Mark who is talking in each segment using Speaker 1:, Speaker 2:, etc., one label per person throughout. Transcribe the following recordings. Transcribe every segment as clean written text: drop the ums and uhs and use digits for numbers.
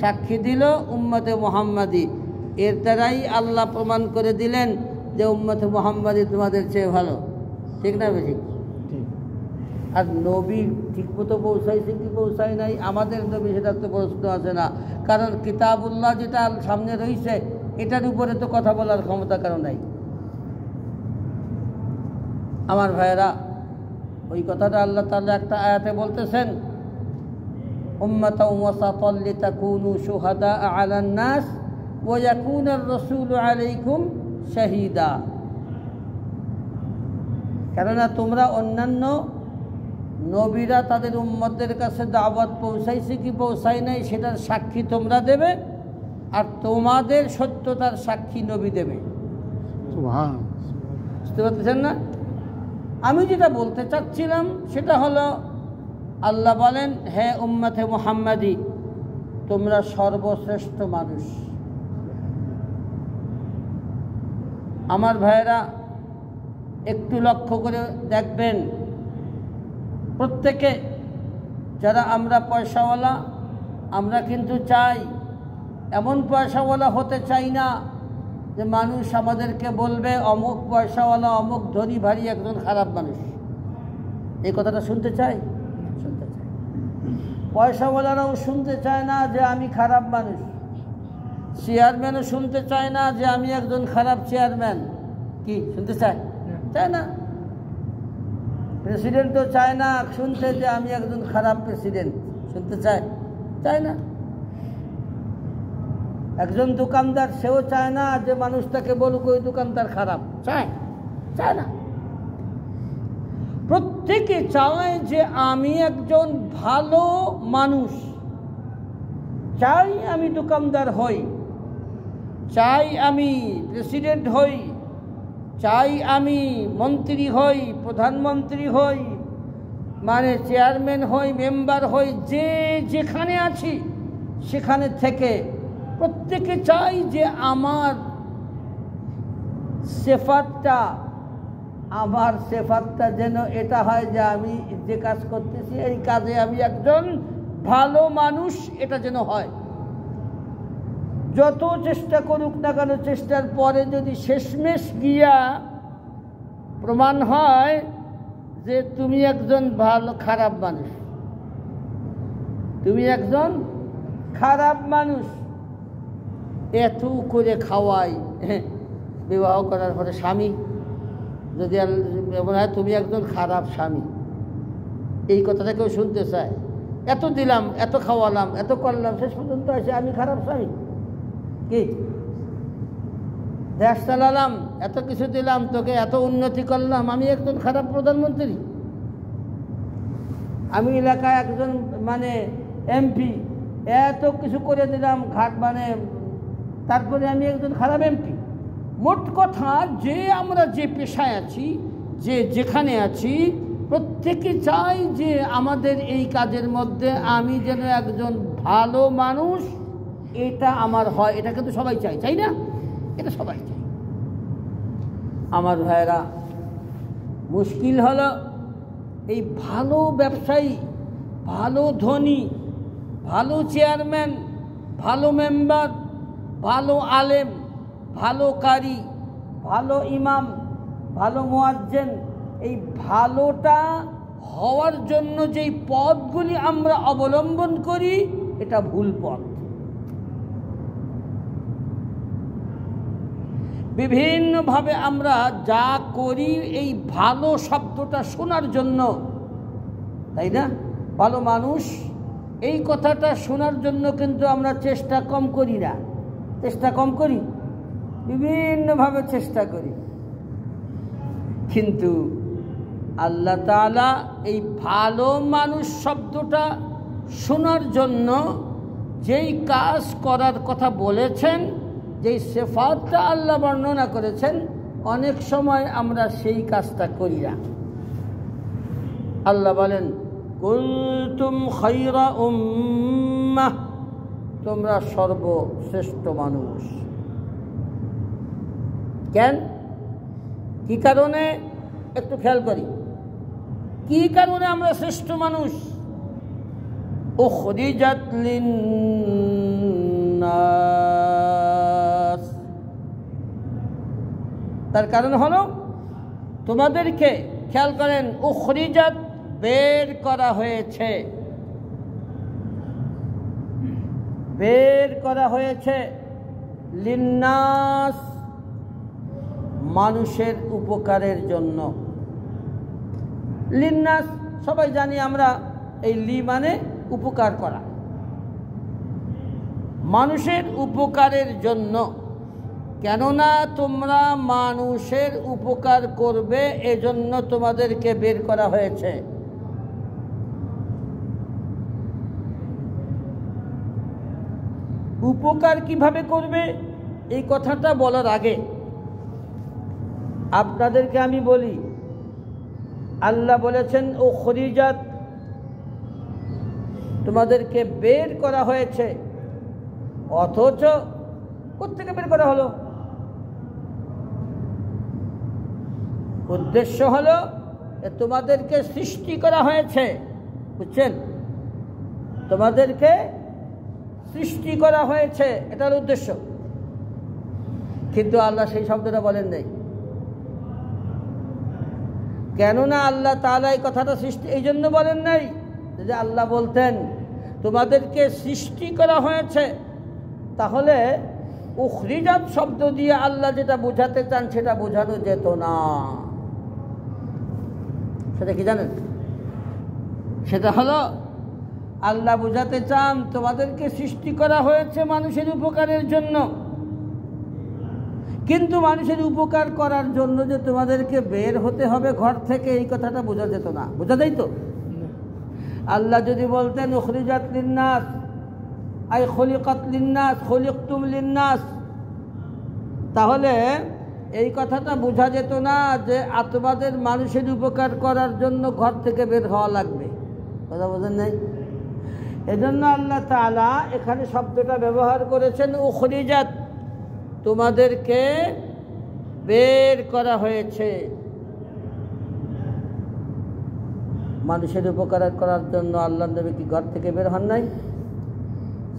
Speaker 1: সাক্ষী দিল উম্মতে মুহাম্মাদি। এর দ্বারাই আল্লাহ প্রমাণ করে দিলেন যে উম্মতে মুহাম্মাদি তোমাদের চেয়ে ভালো। ঠিক না বেশি? আর নবী ঠিকমতো পৌঁছাইছে কি পৌঁছায় নাই, আমাদের নবী সেটার তো প্রশ্ন আছে না। কারণ কিতাবুল্লাহ যেটা সামনে রয়েছে এটার উপরে তো কথা বলার ক্ষমতা কারণ নাই। আমার ভাইয়েরা, ওই কথাটা আল্লাহ তাআলা একটা আয়াতে বলতেছেন, উম্মাতাও ওয়াসাতাল লিতাকুনু শুহাদা আলান নাস ওয়া ইয়াকুনার রাসূলু আলাইকুম শাহীদা। কেননা তোমরা অন্যান্য নবীরা তাদের উম্মতদের কাছে দাওয়াত পৌঁছাইছে কি পৌঁছায় নাই সেটার সাক্ষী তোমরা দেবে, আর তোমাদের সত্যতার সাক্ষী নবী দেবে। বুঝতে পারতেছেন না? আমি যেটা বলতে চাচ্ছিলাম সেটা হলো, আল্লাহ বলেন, হে উম্মতে মুহাম্মাদি, তোমরা সর্বশ্রেষ্ঠ মানুষ। আমার ভাইয়েরা, একটু লক্ষ্য করে দেখবেন, প্রত্যেকে যারা আমরা পয়সাওয়ালা, আমরা কিন্তু চাই, এমন পয়সাওয়ালা হতে চাই না যে মানুষ আমাদেরকে বলবে অমুক পয়সাওয়ালা, অমুক ধনী ভারী একজন খারাপ মানুষ। এই কথাটা শুনতে চাই? শুনতে চাই। পয়সাওয়ালারাও শুনতে চায় না যে আমি খারাপ মানুষ, চেয়ারম্যানও শুনতে চায় না যে আমি একজন খারাপ চেয়ারম্যান। কি শুনতে চায়? চায় না। প্রেসিডেন্টও চায় না শুনতে যে আমি একজন খারাপ প্রেসিডেন্ট। শুনতে চায়? চায় না। একজন দোকানদার, সেও চায় না যে মানুষ তাকে বলুক ওই দোকানদার খারাপ। চায়? চায় না। প্রত্যেকে চায় যে আমি একজন ভালো মানুষ, চাই আমি দোকানদার হই, চাই আমি প্রেসিডেন্ট হই, চাই আমি মন্ত্রী হই, প্রধানমন্ত্রী হই, মানে চেয়ারম্যান হই, মেম্বার হই, যে যেখানে আছি সেখানে থেকে প্রত্যেকে চাই যে আমার সেফাতটা যেন এটা হয় যে আমি যে কাজ করতেছি এই কাজে আমি একজন ভালো মানুষ, এটা যেন হয়। যত চেষ্টা করুক না কেন, চেষ্টার পরে যদি শেষমেশ গিয়া প্রমাণ হয় যে তুমি একজন খারাপ মানুষ, তুমি একজন খারাপ মানুষ, এত করে খাওয়াই, বিবাহ করার পরে স্বামী যদি মনে হয় তুমি একজন খারাপ স্বামী, এই কথাটা কেউ শুনতে চায়? এত দিলাম, এত খাওয়ালাম, এত করলাম, শেষ পর্যন্ত আসে আমি খারাপ স্বামী। কি দেশ চালালাম, এত কিছু দিলাম তোকে, এত উন্নতি করলাম, আমি একজন খারাপ প্রধানমন্ত্রী। আমি এলাকায় একজন মানে এমপি, এত কিছু করে দিলাম ঘাট, মানে তারপরে আমি একজন খারাপ এমপি। মোট কথা, যে আমরা যে পেশায় আছি, যে যেখানে আছি, প্রত্যেকে চাই যে আমাদের এই কাজের মধ্যে আমি যেন একজন ভালো মানুষ, এটা আমার হয়। এটা কিন্তু সবাই চাই, চাই না? এটা সবাই চাই। আমার ভাইয়েরা, মুশকিল হলো এই ভালো ব্যবসায়ী, ভালো ধনী, ভালো চেয়ারম্যান, ভালো মেম্বার, ভালো আলেম, ভালো কারি, ভালো ইমাম, ভালো মুয়াজ্জিন, এই ভালোটা হওয়ার জন্য যেই পথগুলি আমরা অবলম্বন করি, এটা ভুল পথ। বিভিন্নভাবে আমরা যা করি এই ভালো শব্দটা শোনার জন্য, তাই না? ভালো মানুষ এই কথাটা শোনার জন্য কিন্তু আমরা চেষ্টা কম করি না। চেষ্টা কম করি, বিভিন্নভাবে চেষ্টা করি, কিন্তু আল্লাহ তাআলা এই ভালো মানুষ শব্দটা শোনার জন্য যেই কাজ করার কথা বলেছেন, যেই সিফাতটা আল্লাহ বর্ণনা করেছেন, অনেক সময় আমরা সেই কাজটা করি না। আল্লাহ বলেন, কুনতুম খায়রা উম্মাহ, তোমরা সর্বশ্রেষ্ঠ মানুষ। কেন? কি কারণে? একটু খেয়াল করি, কি কারণে আমরা শ্রেষ্ঠ মানুষ? উখরিজাত লিন তার কারণ হলো তোমাদেরকে, খেয়াল করেন, উখরিজাত বের করা হয়েছে, বের করা হয়েছে লিন্নাস মানুষের উপকারের জন্য। লিন্নাস সবাই জানি আমরা, এই লি মানে উপকার করা, মানুষের উপকারের জন্য। কেননা তোমরা মানুষের উপকার করবে, এজন্য তোমাদেরকে বের করা হয়েছে। উপকার কিভাবে করবে এই কথাটা বলার আগে আপনাদেরকে আমি বলি, আল্লাহ বলেছেন উখরিজাত, তোমাদেরকে বের করা হয়েছে, অথচ কোত্থেকে বের করা হলো? উদ্দেশ্য হলো তোমাদেরকে সৃষ্টি করা হয়েছে, বুঝছেন? তোমাদেরকে সৃষ্টি করা হয়েছে, এটার উদ্দেশ্য। কিন্তু আল্লাহ সেই শব্দটা বলেন নাই। কেননা আল্লাহ তাআলা এই কথাটা সৃষ্টি এই জন্য বলেন নাই, যে আল্লাহ বলতেন তোমাদেরকে সৃষ্টি করা হয়েছে, তাহলে উখরিজাত শব্দ দিয়ে আল্লাহ যেটা বোঝাতে চান সেটা বোঝানো যেত না। সেটা কি জানেন? সেটা হলো আল্লাহ বোঝাতে চান তোমাদেরকে সৃষ্টি করা হয়েছে মানুষের উপকারের জন্য, কিন্তু মানুষের উপকার করার জন্য যে তোমাদেরকে বের হতে হবে ঘর থেকে, এই কথাটা বোঝা যেত না। বোঝা যায় তো? আল্লাহ যদি বলতেন উখরিজাত লিন্নাস আই খলিকাত লিন্নাস খলিকতুম লিন্নাস, তাহলে এই কথাটা বোঝা যেত না যে তোমাদের মানুষের উপকার করার জন্য ঘর থেকে বের হওয়া লাগবে। কথা বোঝেন নাই? এজন্য আল্লাহ তাআলা এখানে শব্দটা ব্যবহার করেছেন উখরিজাত, তোমাদেরকে বের করা হয়েছে। মানুষের উপকার করার জন্য আল্লাহর নবী কি ঘর থেকে বের হন নাই?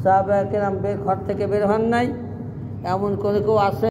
Speaker 1: সাহাবায়ে কেরাম ঘর থেকে বের হন নাই? এমন করে কেউ আছে?